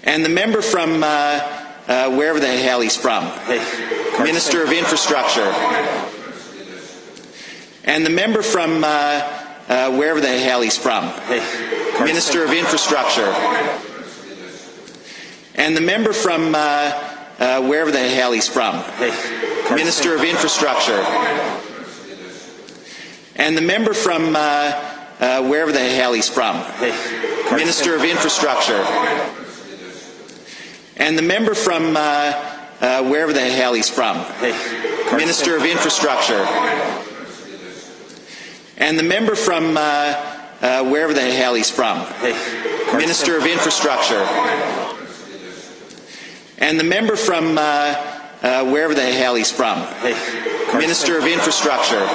And the member from wherever the hell he's from. Minister of Infrastructure. And the member from wherever the hell he's from. Minister of Infrastructure. And the member from wherever the hell he's from. Minister of Infrastructure. And the member from wherever the hell he's from. Minister of Infrastructure. And the member from wherever the hell he's from. Minister of Infrastructure. And the member from wherever the hell he's from. Minister of Infrastructure. And the member from wherever the hell he's from. Minister of Infrastructure.